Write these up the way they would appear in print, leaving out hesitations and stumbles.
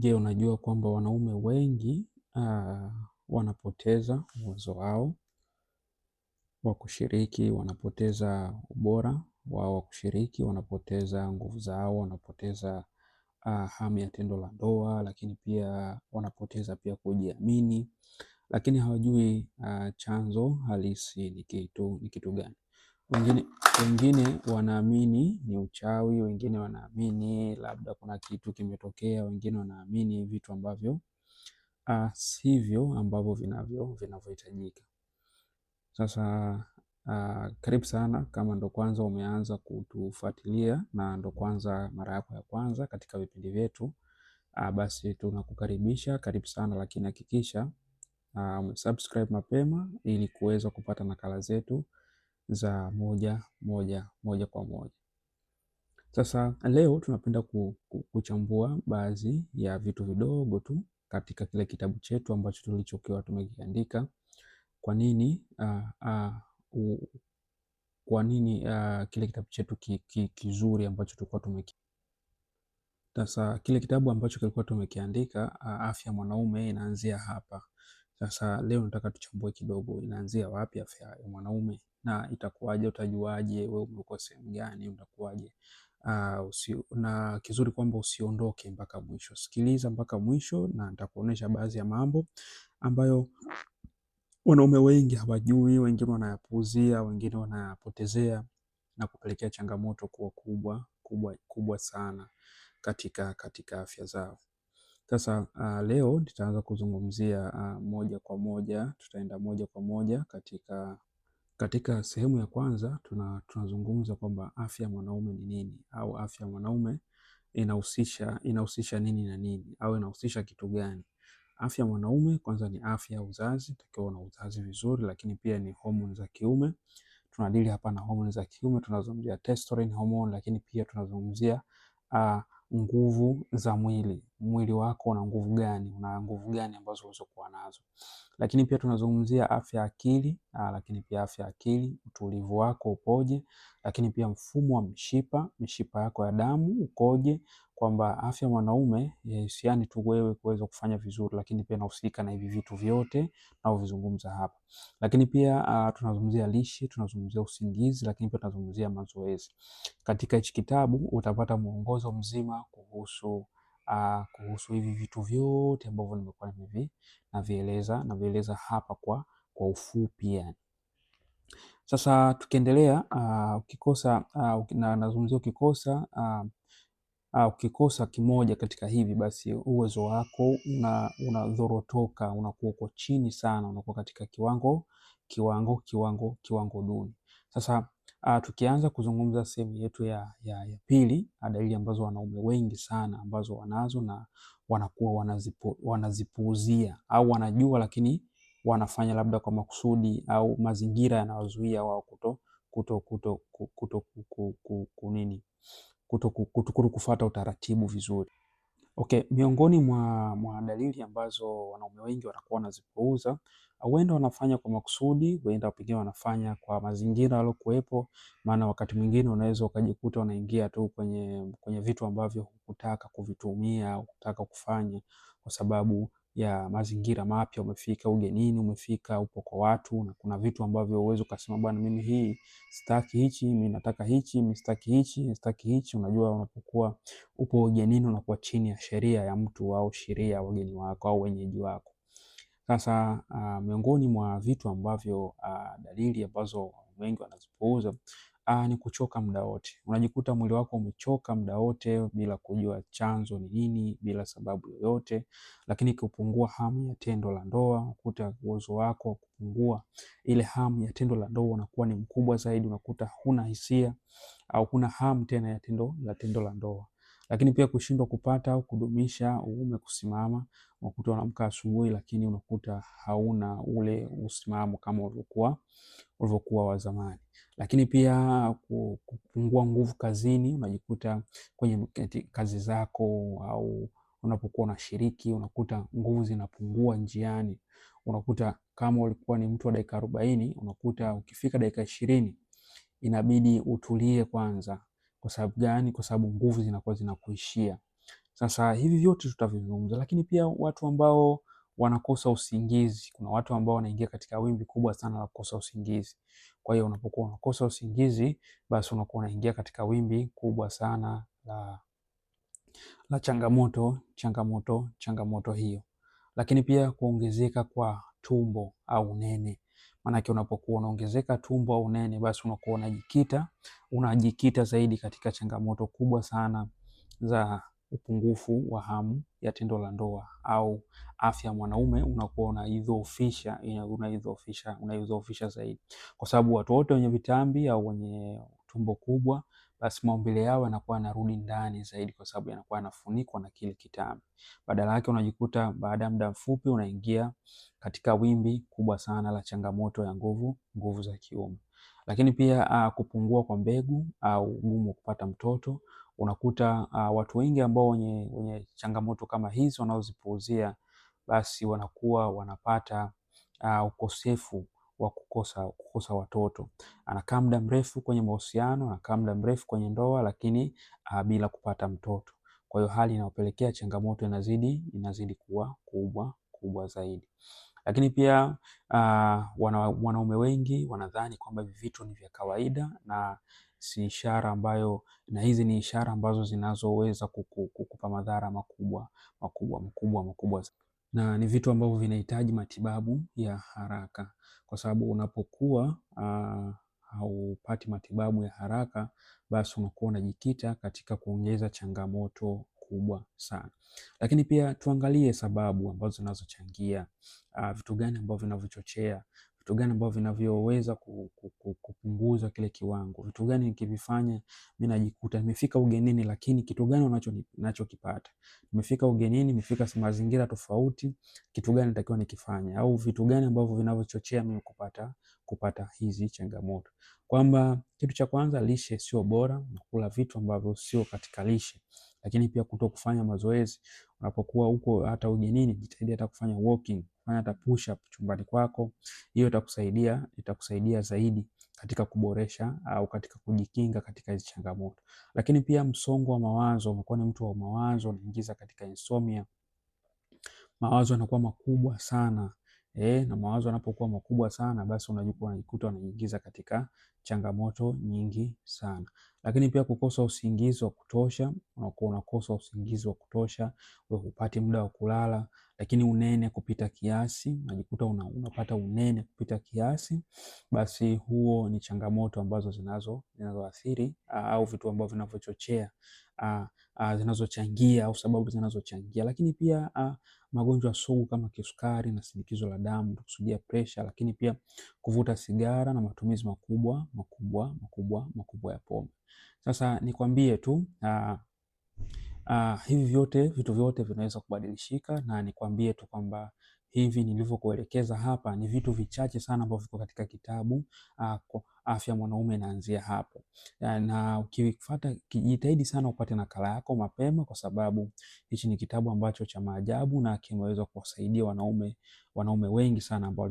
Je, unajua kwamba wanaume wengi wanapoteza uwezo wao wa kushiriki, wanapoteza ubora wao wa kushiriki, wanapoteza nguvu zao, wanapoteza hamu ya tendo la ndoa, lakini pia wanapoteza pia kujiamini, lakini hawajui chanzo halisi ni kitu gani. Wengine wanaamini ni uchawi, wengine wanaamini labda kuna kitu kimetokea, wengine wanaamini vitu ambavyo sivyo ambavyo vinavyohitajika. Sasa karibu sana kama ndo kwanza umeanza kutufuatilia na ndo kwanza mara yako ya kwanza katika vipindi vyetu, basi tunakukaribisha, karibu sana, lakini hakikisha umesubscribe mapema ili kuweza kupata nakala zetu za moja kwa moja. Sasa leo tunapenda kuchambua baadhi ya vitu vidogo tu katika kile kitabu chetu ambacho tulichokuwa tumekiandika. Kwa nini kile kitabu chetu kizuri ambacho tulikuwa sasa kile kitabu ambacho kilikuwa tumekiandika, afya mwanaume inaanzia hapa. Sasa leo nataka tuchambue kidogo, inaanzia wapi afya ya mwanaume na itakuwaje, utajuaje wewe uko sehemu gani, utakuwaje. Na kizuri kwamba usiondoke mpaka mwisho, sikiliza mpaka mwisho na nitakuonesha baadhi ya mambo ambayo wanaume wengi hawajui, wengine wanayapuuzia, wengine wanayapotezea na kupelekea changamoto kuwa kubwa sana katika afya zao. Sasa leo tutaanza kuzungumzia moja kwa moja, tutaenda moja kwa moja katika sehemu ya kwanza. Tunazungumza kwamba afya ya mwanaume ni nini, au afya ya mwanaume inahusisha nini na nini, au inahusisha kitu gani. Afya ya mwanaume kwanza ni afya ya uzazi, takiwa na uzazi vizuri, lakini pia ni homoni za kiume. Tunadili hapa na homoni za kiume, tunazungumzia testosterone hormone, lakini pia tunazungumzia nguvu za mwili wako una nguvu gani, una nguvu gani ambazo ulizokuwa nazo. Lakini pia tunazungumzia afya ya akili, lakini pia afya ya akili, utulivu wako upoje, lakini pia mfumo wa mishipa yako ya damu ukoje, kwamba afya ya mwanaume siani tu wewe kuweza kufanya vizuri, lakini pia inahusika na hivi vitu vyote na uvizungumza hapa. Lakini pia tunazungumzia lishe, tunazungumzia usingizi, lakini pia tunazungumzia mazoezi. Katika hichi kitabu utapata mwongozo mzima kuhusu hivi vitu vyote ambavyo nimekuwa navieleza hapa kwa ufupi yani. Sasa tukiendelea, ukikosa kimoja katika hivi, basi uwezo wako unadhorotoka, unakuwa uko chini sana, unakuwa katika kiwango duni. Sasa tukianza kuzungumza sehemu yetu ya pili, dalili ambazo wanaume wengi sana ambazo wanazo na wanakuwa wanazipuuzia au wanajua, lakini wanafanya labda kwa makusudi au mazingira yanawazuia wao kufuata utaratibu vizuri. Okay, miongoni mwa dalili ambazo wanaume wengi wanakuwa wanazipuuza, huenda wanafanya kwa makusudi, huenda pengine wanafanya kwa mazingira yalokuwepo. Maana wakati mwingine unaweza ukajikuta unaingia tu kwenye vitu ambavyo hukutaka kuvitumia au hukutaka kufanya kwa sababu ya mazingira mapya. Umefika ugenini, umefika upo kwa watu, na kuna vitu ambavyo uwezo ukasema bwana, mimi hii sitaki hichi, mimi nataka hichi, mimi sitaki hichi, sitaki hichi. Unajua, unapokuwa upo ugenini unakuwa chini ya sheria ya mtu au sheria ya wageni wako au wenyeji wako. Sasa miongoni mwa vitu ambavyo dalili ambazo wengi wanazipuuza ni kuchoka muda wote. Unajikuta mwili wako umechoka muda wote bila kujua chanzo ni nini, bila sababu yoyote. Lakini kupungua hamu ya tendo la ndoa, unakuta uwezo wako kupungua, ile hamu ya tendo la ndoa unakuwa ni mkubwa zaidi, unakuta huna hisia au huna hamu tena ya tendo la ndoa. Lakini pia kushindwa kupata au kudumisha uume kusimama, unakuta unaamka asubuhi lakini unakuta hauna ule usimamo kama ulivyokuwa wa zamani. Lakini pia kupungua nguvu kazini, unajikuta kwenye kazi zako au unapokuwa unashiriki, unakuta nguvu zinapungua njiani. Unakuta kama ulikuwa ni mtu wa dakika 40, unakuta ukifika dakika 20 inabidi utulie kwanza. Kwa sababu gani? Kwa sababu nguvu zinakuwa zinakuishia. Sasa hivi vyote tutavizungumza, lakini pia watu ambao wanakosa usingizi. Kuna watu ambao wanaingia katika wimbi kubwa sana la kukosa usingizi. Kwa hiyo unapokuwa unakosa usingizi, basi unakuwa unaingia katika wimbi kubwa sana la changamoto hiyo. Lakini pia kuongezeka kwa tumbo au unene. Maanake unapokuwa unaongezeka tumbo au unene, basi unakuwa unajikita zaidi katika changamoto kubwa sana za upungufu wa hamu ya tendo la ndoa, au afya mwanaume unakuwa unaidhoofisha zaidi, kwa sababu watu wote wenye vitambi au wenye tumbo kubwa, basi maumbile yao yanakuwa yanarudi ndani zaidi, kwa sababu yanakuwa yanafunikwa na kile kitambi. Badala yake unajikuta baada ya muda mfupi unaingia katika wimbi kubwa sana la changamoto ya nguvu za kiume. Lakini pia kupungua kwa mbegu au ugumu wa kupata mtoto. Unakuta watu wengi ambao wenye changamoto kama hizi wanaozipuuzia, basi wanakuwa wanapata ukosefu wa kukosa watoto. Anakaa muda mrefu kwenye mahusiano, anakaa muda mrefu kwenye ndoa, lakini bila kupata mtoto. Kwa hiyo hali inayopelekea changamoto inazidi kuwa kubwa zaidi. Lakini pia wanaume wengi wanadhani kwamba hivi vitu ni vya kawaida, na hizi ni ishara ambazo zinazoweza kukupa madhara makubwa, na ni vitu ambavyo vinahitaji matibabu ya haraka, kwa sababu unapokuwa haupati matibabu ya haraka, basi unakuwa unajikita katika kuongeza changamoto kubwa sana. Lakini pia tuangalie sababu ambazo zinazochangia, vitu gani ambavyo vinavyochochea, vitu gani ambavyo vinavyoweza kupunguza kile kiwango, vitu gani nikivifanya mimi najikuta nimefika ugenini, lakini kitu gani unachokipata. Nimefika ugenini, nimefika mazingira tofauti, kitu gani natakiwa nikifanye, au vitu gani ambavyo vinavyochochea mimi kupata hizi changamoto. Kwamba kitu cha kwanza, lishe sio bora, unakula vitu ambavyo sio katika lishe. Lakini pia kutokufanya mazoezi. Unapokuwa huko hata ugenini, jitahidi hata kufanya walking, fanya hata push up chumbani kwako. Hiyo itakusaidia zaidi katika kuboresha au katika kujikinga katika hizi changamoto. Lakini pia msongo wa mawazo, umekuwa ni mtu wa mawazo, unaingiza katika insomnia. Mawazo yanakuwa makubwa sana. Na mawazo yanapokuwa makubwa sana, basi unajikuta unaingiza katika changamoto nyingi sana. Lakini pia kukosa usingizi wa kutosha, unakuwa unakosa usingizi wa kutosha, wewe hupati muda wa kulala. Lakini unene kupita kiasi, unajikuta unapata unene kupita kiasi, basi huo ni changamoto ambazo zinazoathiri au vitu ambavyo vinavyochochea, zinazochangia au sababu zinazochangia. Lakini pia magonjwa sugu kama kisukari na shinikizo la damu, tukusudia pressure. Lakini pia kuvuta sigara na matumizi makubwa ya pombe. Sasa nikwambie tu vitu vyote vinaweza kubadilishika, na nikwambie tu kwamba hivi nilivyokuelekeza hapa ni vitu vichache sana ambavyo viko katika kitabu Afya Mwanaume Inaanzia Hapo. Na ukifuata, jitahidi sana upate nakala yako mapema, kwa sababu hichi ni kitabu ambacho cha maajabu na kimeweza kuwasaidia wanaume wengi sana ambao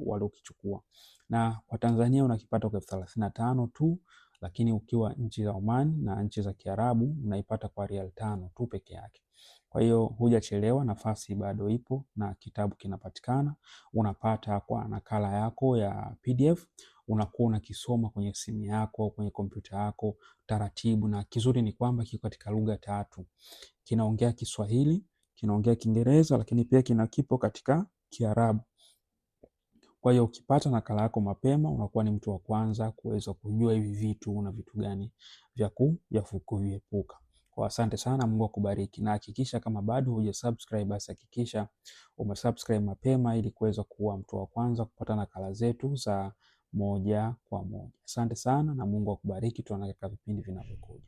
waliokichukua. Na kwa Tanzania unakipata kwa 35 tu, lakini ukiwa nchi za Oman na nchi za Kiarabu unaipata kwa Rial 5 tu peke yake. Kwa hiyo hujachelewa, nafasi bado ipo na kitabu kinapatikana. Unapata kwa nakala yako ya PDF, unakuwa unakisoma kwenye simu yako, kwenye kompyuta yako taratibu, na kizuri ni kwamba kiko katika lugha 3. Kinaongea Kiswahili, kinaongea Kiingereza, lakini pia kipo katika Kiarabu. Kwa hiyo ukipata nakala yako mapema, unakuwa ni mtu wa kwanza kuweza kujua hivi vitu na vitu gani vya kuviepuka. Kwa asante sana, Mungu akubariki. Na hakikisha kama bado hujasubscribe, basi hakikisha umesubscribe mapema ili kuweza kuwa mtu wa kwanza kupata nakala zetu za moja kwa moja. Asante sana na Mungu akubariki, tuonane katika vipindi vinavyokuja.